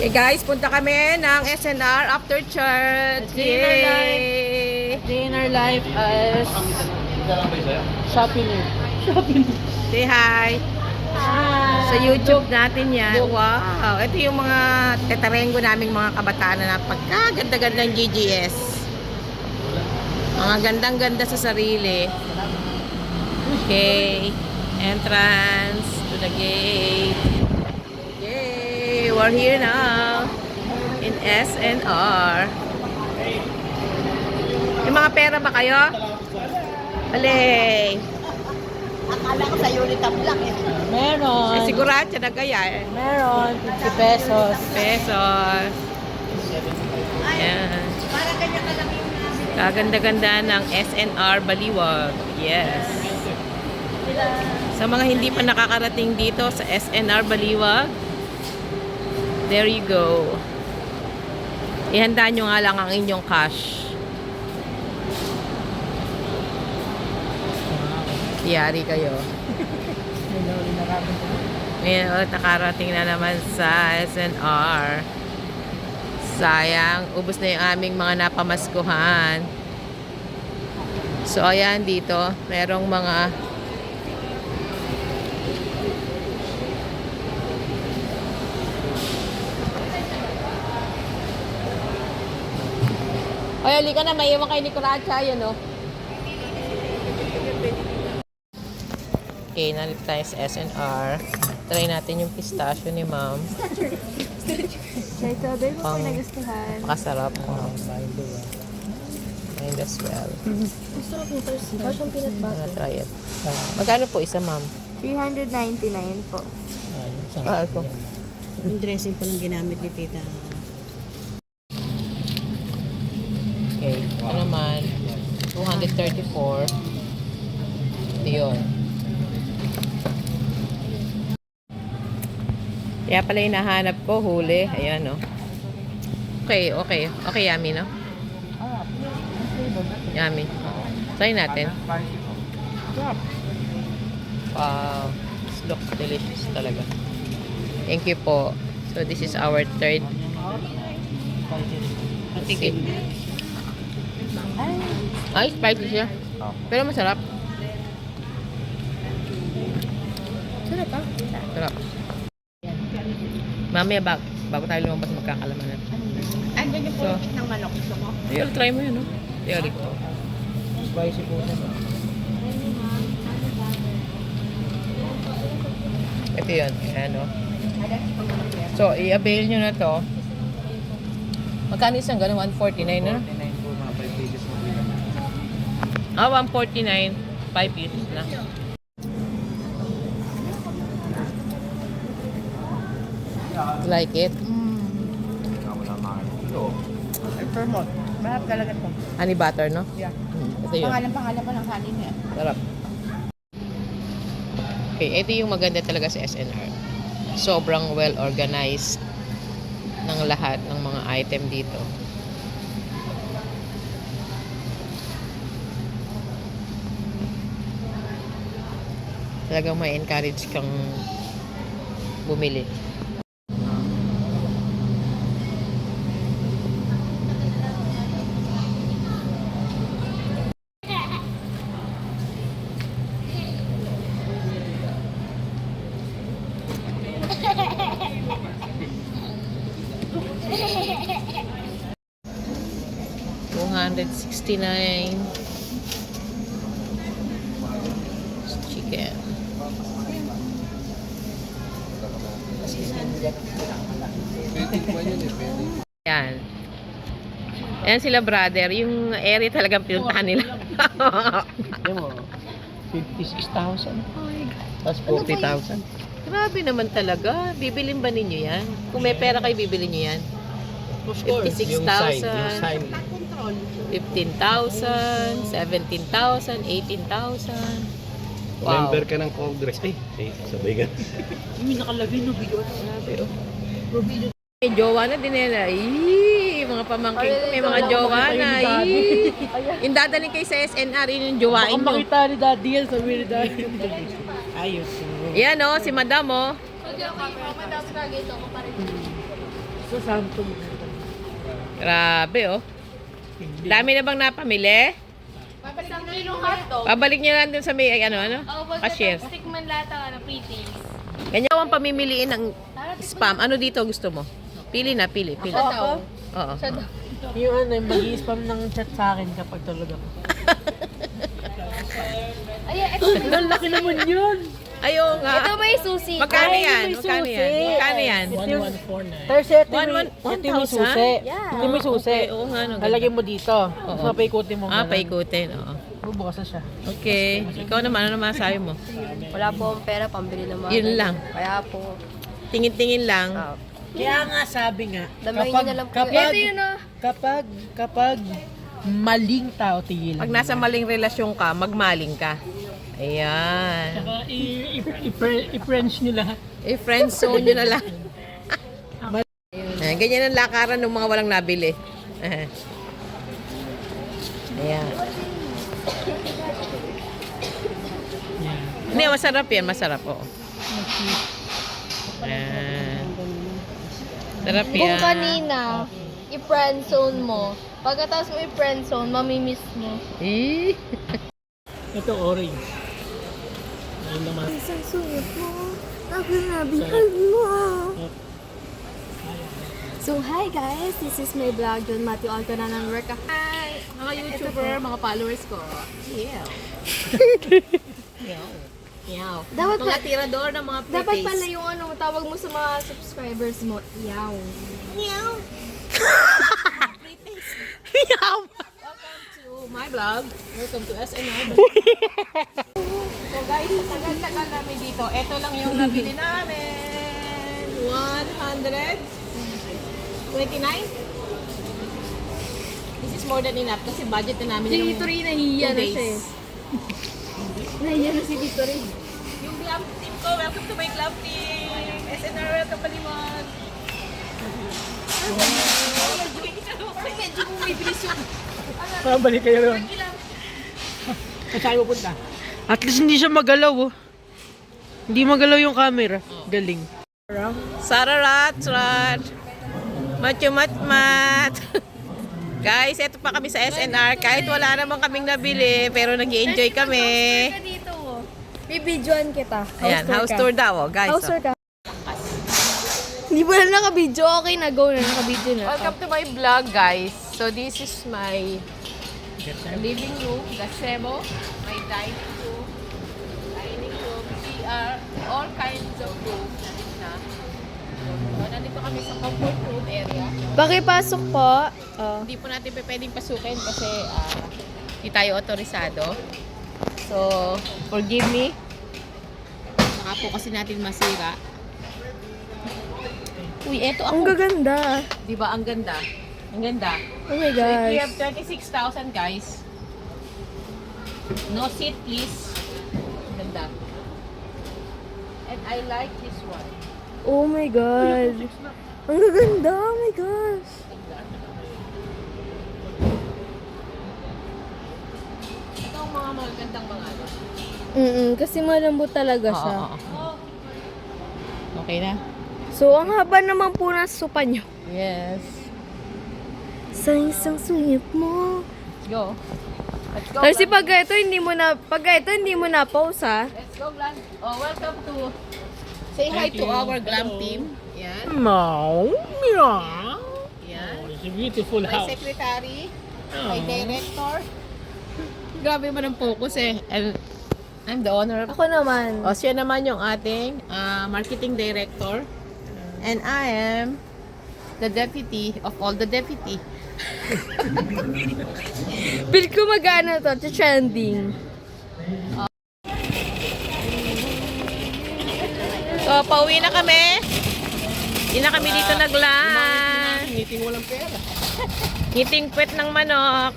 Okay guys, punta kami ng SNR after church. Yay! Dinner life as shopping. Say hi. Sa YouTube natin yan. Wow! Ito yung mga tetarengo naming mga kabataan na napagkaganda-gandang GGS. Mga gandang-ganda sa sarili. Okay. Entrance to the gate. Yay! We're here now in SNR. May mga pera ba kayo? Alay! Akala ko sa Unitab lang eh. Meron. Siguracho na gaya eh. Meron. 50 pesos. Pesos. Ayan. Parang ganyan ka lang yung Kaganda-ganda ng SNR Baliwag. Yes. Sa mga hindi pa nakakarating dito sa SNR Baliwag, there you go. Ihanda nyo nga lang ang inyong cash. Yari kayo. Ngayon, nakarating na naman sa SNR. Sayang, ubos na yung aming mga napamaskuhan. So, ayan dito, merong mga Ay, halika na, may iwan kay Nicolacha, yun, no? Okay, nalit tayo sa SNR. Try natin yung pistachio ni ma'am. Ito, babe, Pang nagustuhan. makasarap. Mind as well. Gusto ko po first. Passion peanut butter. Try it. Magkano po isa, ma'am? 399 po. Ah, ito. Yung dressing po lang ginamit ni tita. Okay. Ito naman, 234. Yun. Kaya pala hinahanap ko, huli. Ayan, no? Okay, okay. Okay, yummy, no? Yummy. Try natin. Wow. This looks delicious talaga. Thank you po. So, this is our third. Sige. Ay, spicy siya. Pero masarap. Sarap ah. Sarap. Mamaya bago tayo lumabas magkakalamanan. Andyan yung So, ng manok. Gusto mo? Ayun, try mo yun, no? Ayun. Spicy po siya. Ito yun. Ayan, no? So, i-avail nyo na to. Magkano isang gano'n? 149 na? 49 po, mga 5 pages mo bilang. 149. 5 pieces na. Like it? Prefer mo. Mahal talaga ito. Honey butter, no? Yeah. Ito yun. Pangalan pa ng honey niya. Sarap. Okay, ito yung maganda talaga sa SNR. Sobrang well organized ng lahat ng mga item dito. Talagang may encourage kang bumili. $269 chicken. Yan. Ayan sila brother. Yung area talagang pinuntahan nila. Yan mo, 56,000. Tapos 40,000. Grabe naman talaga. Bibilin ba ninyo yan? Kung may pera kayo, bibili nyo yan. Of course. 56,000. Yung sign. 15,000, 17,000, 18,000. Wow. Member ka ng Congress. Ay, sabay ka. Yung nakalagay no video. Grabe, oh. May jowa na din nila. Ii, mga pamangkin ko, may mga jowa na. Ii. Yung dadaling kayo sa SNR, yun yung jowain Baka nyo. makita ni daddy yan, sabi ni daddy. Ayos. Yan, oh, si madam, oh. Sa Samsung. Grabe, oh. Dami na bang napamili? Isang kilong hotdog. Pabalik niyo lang dun sa may, ano, cashier. Stick man lahat ang pretty. Ganyan ang pamimiliin ng spam. Ano dito gusto mo? Pili na, pili. Ako? Oo. Yung ano, yung mag-i-spam ng chat sa akin kapag tulog ako. Ay, ito. Ang laki naman yun! Ayaw nga. Ito ba yung susi? Magkano Ay, yan? may Magkano susi. yan? Magkano yan? 1149. Tapos ito One, yung one, ito yung 1,000? susi. Yeah. Ito yung susi. Okay, oo nga, no, Lalagyan mo dito. Tapos papaikutin mo. Ah, ganun. paikutin. Oo. Bubukas na siya. Okay. Ikaw naman, ano masabi mo? Wala po akong pera pambili ng mga. Yun lang. Kaya po. Tingin-tingin lang. Kaya nga sabi nga, Damayin niyo na lang po. kapag, Ito yun ah. kapag maling tao, tigilan. Pag nasa maling relasyon ka, magmaling ka. Ayan. Saka i-French nyo lahat. I-friendzone nyo na lang. Ayan, ganyan ang lakaran ng mga walang nabili. Ayan. Hindi, masarap yan. Masarap, oo. Ayan. Sarap yan. Kung kanina, i-friendzone mo. Pagkatapos mo i-friendzone, mamimiss mo. Eh. Ito orange. Ayun naman. Isang sungit mo. Ako nabihag mo. So, hi guys! This is my vlog, John Matthew Alcana ng work. Hi! Mga YouTuber, mga followers ko. Yeah. Yaw. Dapat Mga tirador ng mga pretties. Dapat pala yung ano, tawag mo sa mga subscribers mo. Yaw. Meow. Meow. Welcome to my vlog. Welcome to SNR. So guys, tagal-tagal namin dito. Ito lang yung nabili namin. 129. This is more than enough kasi budget na namin Si ng Tito Ray, nahihiya 2 na days. siya eh. Nahihiya na si Tito Ray. Yung glam team ko, welcome to my glam team. SNR, welcome Baliwag. Medyo bumibilis yung Pabalik kayo ron. Saan mo punta? At least hindi siya magalaw oh. Hindi magalaw yung camera. Galing. Sararat-rat. Matyo-mat-mat. Guys, eto pa kami sa SNR. Kahit wala naman kaming nabili, pero nag-i-enjoy kami. Ka dito oh. Bibidyoan kita. Ayan, house tour daw, oh, guys. House tour ka. Hindi mo na naka-video. Okay na, go na. Naka-video na. Welcome to my vlog, guys. So, this is my living room, gazebo, my dining room, CR, all kinds of rooms. So, nandito kami sa comfort room area. Pakipasok po. Hindi po natin pwedeng pasukin kasi hindi tayo otorisado. So, forgive me. Baka po kasi natin masira. Uy, eto Ang ako. gaganda. Di ba? Ang ganda. Ang ganda. Oh my So, if we gosh. have 26,000 guys, no seat please. Ang ganda. And I like this one. Oh my god. Ang gaganda. Oh my gosh. Ito ang mga magandang mga ano. Kasi malambot talaga siya. Oo. Okay na? So, ang haba naman po ng sopa nyo. Yes. Sa isang sungit mo. Let's go. Let's go. Kasi Glenn. pag ito hindi mo na pause ha. Let's go, Glam. Oh, welcome to... Say hi to our glam team. Yan. Meow. Meow. Yan. It's a beautiful My house. secretary. My director. Grabe man ang focus eh. I'm the owner of... Ako naman. O, siya naman yung ating marketing director. And I am the deputy of all the deputy. Feel ko mag-ano to, trending. So, pauwi na kami. Hindi na kami dito naglan. Ngiting walang pera. Ngiting puwet ng manok.